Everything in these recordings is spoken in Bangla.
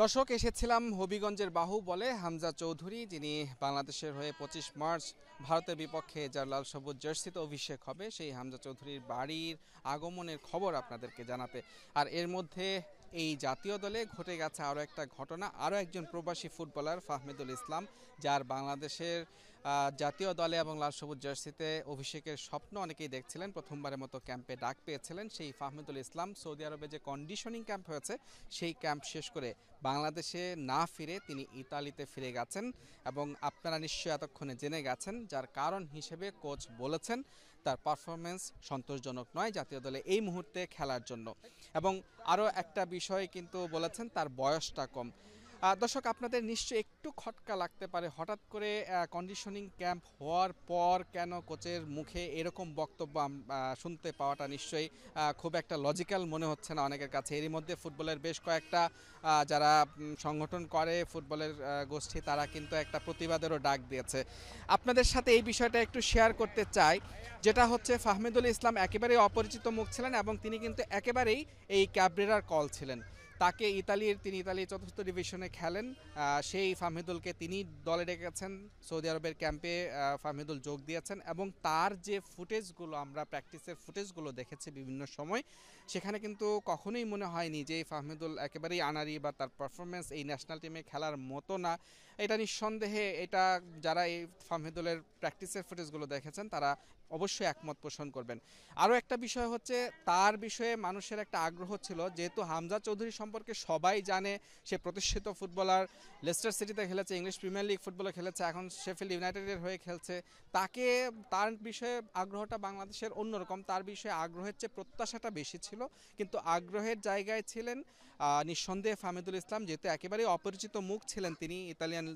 দর্শক, এসেছিলাম হবিগঞ্জের বাহুবলে হামজা চৌধুরী, যিনি বাংলাদেশের হয়ে 25 মার্চ ভারতের বিপক্ষে যার লাল সবুজ জার্সিতে অভিষেক হবে, সেই হামজা চৌধুরীর বাড়ির আগমনের খবর আপনাদেরকে জানাতে। আর এর মধ্যে এই জাতীয় দলে ঘটে গেছে আরও একটা ঘটনা। আরও একজন প্রবাসী ফুটবলার ফাহমিদুল ইসলাম, যার বাংলাদেশের জাতীয় দলে এবং লাল সবুজ জার্সিতে অভিষেকের স্বপ্ন অনেকেই দেখছিলেন, প্রথমবারের মতো ক্যাম্পে ডাক পেয়েছিলেন। সেই ফাহমিদুল ইসলাম সৌদি আরবে যে কন্ডিশনিং ক্যাম্প হয়েছে, সেই ক্যাম্প শেষ করে বাংলাদেশে না ফিরে তিনি ইতালিতে ফিরে গেছেন। এবং আপনারা নিশ্চয়ই এতক্ষণে জেনে গেছেন, যার কারণ হিসেবে কোচ বলেছেন তার পারফরমেন্স সন্তোষজনক নয় জাতীয় দলে এই মুহূর্তে খেলার জন্য। এবং আরও একটা বিষয় কিন্তু বলেছেন, তার বয়সটা কম। দর্শক, আপনাদের নিশ্চয়ই একটু খটকা লাগতে পারে, হঠাৎ করে কন্ডিশনিং ক্যাম্প হওয়ার পর কেন কোচের মুখে এরকম বক্তব্য শুনতে পাওয়াটা নিশ্চয়ই খুব একটা লজিক্যাল মনে হচ্ছে না অনেকের কাছে। এরই মধ্যে ফুটবলের বেশ কয়েকটা যারা সংগঠন করে ফুটবলের গোষ্ঠী, তারা কিন্তু একটা প্রতিবাদেরও ডাক দিয়েছে। আপনাদের সাথে এই বিষয়টা একটু শেয়ার করতে চাই, যেটা হচ্ছে ফাহমিদুল ইসলাম একেবারেই অপরিচিত মুখ ছিলেন এবং তিনি কিন্তু একেবারেই এই ক্যাবরেরার কল ছিলেন। তিনি ইতালির চতুর্থ ডিভিশনে খেলেন। সেই ফাহমিদুলকে তিনি দলে ডেকেছেন, সৌদি আরবের ক্যাম্পে ফাহমিদুল যোগ দিয়েছেন এবং তার যে ফুটেজগুলো আমরা প্র্যাকটিসের ফুটেজগুলো দেখেছি বিভিন্ন সময়, সেখানে কিন্তু কখনোই মনে হয়নি যে এই ফাহমিদুল একেবারেই আনাড়ি বা তার পারফরমেন্স এই ন্যাশনাল টিমে খেলার মতো না। এটা নিঃসন্দেহে, এটা যারা এই ফাহমিদুলের প্র্যাকটিসের ফুটেজগুলো দেখেছেন তারা অবশ্যই একমত পোষণ করবেন। আরও একটা বিষয় হচ্ছে, তার বিষয়ে মানুষের একটা আগ্রহ ছিল, যেহেতু হামজা চৌধুরী সম্পর্কে সবাই জানে, সে প্রতিষ্ঠিত ফুটবলার, লেস্টার সিটিতে খেলেছে, ইংলিশ প্রিমিয়ার লিগ ফুটবলে খেলেছে, এখন শেফিল্ড ইউনাইটেডের হয়ে খেলছে। তার বিষয়ে আগ্রহটা বাংলাদেশের অন্যরকম, তার বিষয়ে আগ্রহের চেয়ে প্রত্যাশাটা বেশি ছিল। কিন্তু আগ্রহের জায়গায় ছিলেন নিঃসন্দেহে ফাহমিদুল ইসলাম, যেহেতু একেবারেই অপরিচিত মুখ ছিলেন তিনি, ইতালিয়ান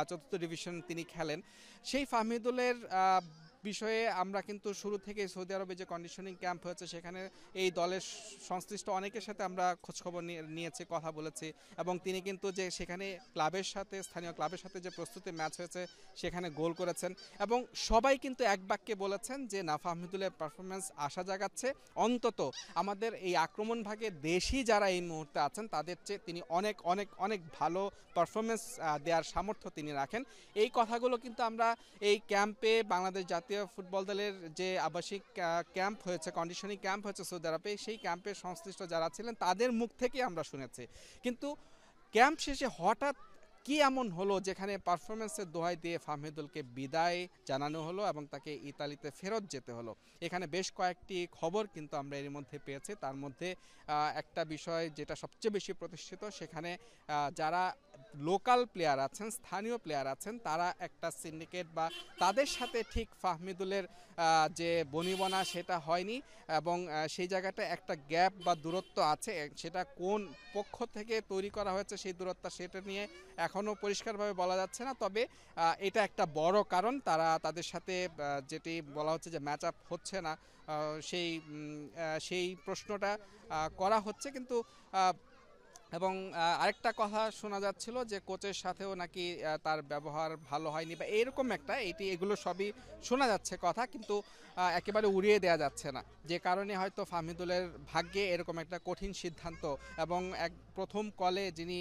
চতুর্থ ডিভিশন তিনি খেলেন। সেই ফাহমিদুলের বিষয়ে আমরা কিন্তু শুরু থেকে সৌদি আরবে যে কন্ডিশনিং ক্যাম্প হয়েছে, সেখানে এই দলের সংশ্লিষ্ট অনেকের সাথে আমরা খোঁজখবর নিয়েছি, কথা বলেছি। এবং তিনি কিন্তু যে সেখানে স্থানীয় ক্লাবের সাথে যে প্রস্তুতি ম্যাচ হয়েছে, সেখানে গোল করেছেন। এবং সবাই কিন্তু এক বাক্যে বলেছেন যে না, ফাহমিদুলের পারফরমেন্স আশা জাগাচ্ছে। অন্তত আমাদের এই আক্রমণ ভাগে দেশি যারা এই মুহূর্তে আছেন, তাদের চেয়ে তিনি অনেক অনেক অনেক ভালো পারফরমেন্স দেওয়ার সামর্থ্য তিনি রাখেন। এই কথাগুলো কিন্তু আমরা এই ক্যাম্পে, বাংলাদেশ জাতীয় ফুটবল দলের যে আবাসিক ক্যাম্প হয়েছে, কন্ডিশনিং ক্যাম্প হয়েছে সৌদি আরবে, সেই ক্যাম্পের সংশ্লিষ্ট যারা ছিলেন তাদের মুখ থেকে আমরা শুনেছি। কিন্তু ক্যাম্প শেষে হঠাৎ কি এমন হলো যেখানে পারফরমেন্সের দোহাই দিয়ে ফাহমিদুলকে বিদায় জানানো হলো এবং তাকে ইতালিতে ফেরত যেতে হলো? এখানে বেশ কয়েকটি খবর কিন্তু আমরা এর মধ্যে পেয়েছি। তার মধ্যে একটা বিষয় যেটা সবচেয়ে বেশি প্রতিষ্ঠিত, সেখানে যারা লোকাল প্লেয়ার আছেন, স্থানীয় প্লেয়ার আছেন, তারা একটা সিন্ডিকেট বা তাদের সাথে ঠিক ফাহমিদুলের যে বনিবনা সেটা হয়নি। এবং সেই জায়গাটা একটা গ্যাপ বা দূরত্ব আছে, সেটা কোন পক্ষ থেকে তৈরি করা হয়েছে সেই দূরত্ব, সেটা নিয়ে এখনও পরিষ্কারভাবে বলা যাচ্ছে না। তবে এটা একটা বড় কারণ, তাদের সাথে যেটি বলা হচ্ছে যে ম্যাচ আপ হচ্ছে না, সেই প্রশ্নটা করা হচ্ছে। কিন্তু এবং আরেকটা কথা শোনা যাচ্ছিল যে কোচের সাথেও নাকি তার ব্যবহার ভালো হয়নি বা এরকম একটা, এগুলো সবই শোনা যাচ্ছে কথা, কিন্তু একেবারে উড়িয়ে দেওয়া যাচ্ছে না। যে কারণে হয়তো ফাহমিদুলের ভাগ্যে এরকম একটা কঠিন সিদ্ধান্ত, এবং প্রথম কলে যিনি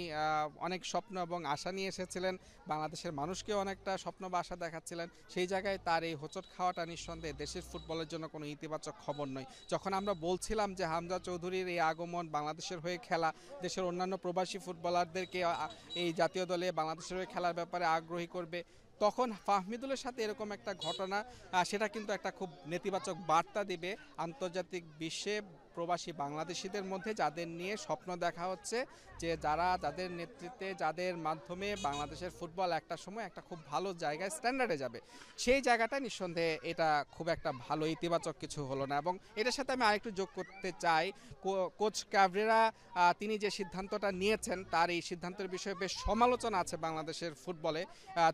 অনেক স্বপ্ন এবং আশা নিয়ে এসেছিলেন, বাংলাদেশের মানুষকেও অনেকটা স্বপ্ন বা আশা দেখাচ্ছিলেন, সেই জায়গায় তার এই হোঁচট খাওয়াটা নিঃসন্দেহে দেশের ফুটবলের জন্য কোনো ইতিবাচক খবর নয়। যখন আমরা বলছিলাম যে হামজা চৌধুরীর এই আগমন, বাংলাদেশের হয়ে খেলা, দেশের অন্যান্য প্রবাসী ফুটবলারদেরকে এই জাতীয় দলে বাংলাদেশের হয়ে খেলার ব্যাপারে আগ্রহী করবে, তখন ফাহমিদুলের সাথে এরকম একটা ঘটনা, সেটা কিন্তু একটা খুব নেতিবাচক বার্তা দিবে আন্তর্জাতিক বিশ্বে প্রবাসী বাংলাদেশিদের মধ্যে, যাদের নিয়ে স্বপ্ন দেখা হচ্ছে, যে যাদের নেতৃত্বে, যাদের মাধ্যমে বাংলাদেশের ফুটবল একটা সময় একটা খুব ভালো জায়গায় স্ট্যান্ডার্ডে যাবে। সেই জায়গাটা নিঃসন্দেহে এটা খুব একটা ভালো ইতিবাচক কিছু হলো না। এবং এটার সাথে আমি আরেকটু যোগ করতে চাই, কোচ ক্যাবরেরা তিনি যে সিদ্ধান্তটা নিয়েছেন, তার এই সিদ্ধান্তের বিষয়ে বেশ সমালোচনা আছে বাংলাদেশের ফুটবলে।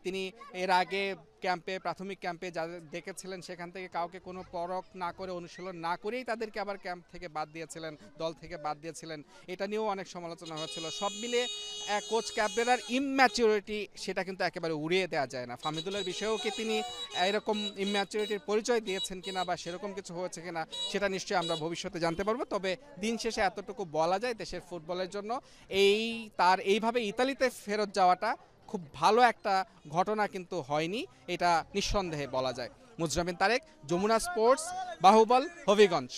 তিনি এর আগে ক্যাম্পে প্রাথমিক ক্যাম্পে যাদের দেখেছিলেন সেখান থেকে কাউকে কোনো পরখ না করে অনুশীলন না করেই তাদেরকে আবার ক্যাম্প থেকে বাদ দিয়েছিলেন, দল থেকে বাদ দিয়েছিলেন, এটা নিয়েও অনেক সমালোচনা হচ্ছিল। সব মিলিয়ে কোচ ক্যাবরেরার ইম্যাচুরিটি সেটা কিন্তু একেবারে উড়িয়ে দেওয়া যায় না। ফাহমিদুলের বিষয়েও কি তিনি এরকম ইম্যাচুরিটির পরিচয় দিয়েছেন কিনা বা সেরকম কিছু হয়েছে কিনা সেটা নিশ্চয়ই আমরা ভবিষ্যতে জানতে পারবো। তবে দিন শেষে এতটুকু বলা যায় দেশের ফুটবলের জন্য তার এইভাবে ইতালিতে ফেরত যাওয়াটা খুব ভালো একটা ঘটনা কিন্তু হয়নি, এটা নিঃসন্দেহে বলা যায়। মুজরামিন তারেক, যমুনা স্পোর্টস, বাহুবল, হবিগঞ্জ।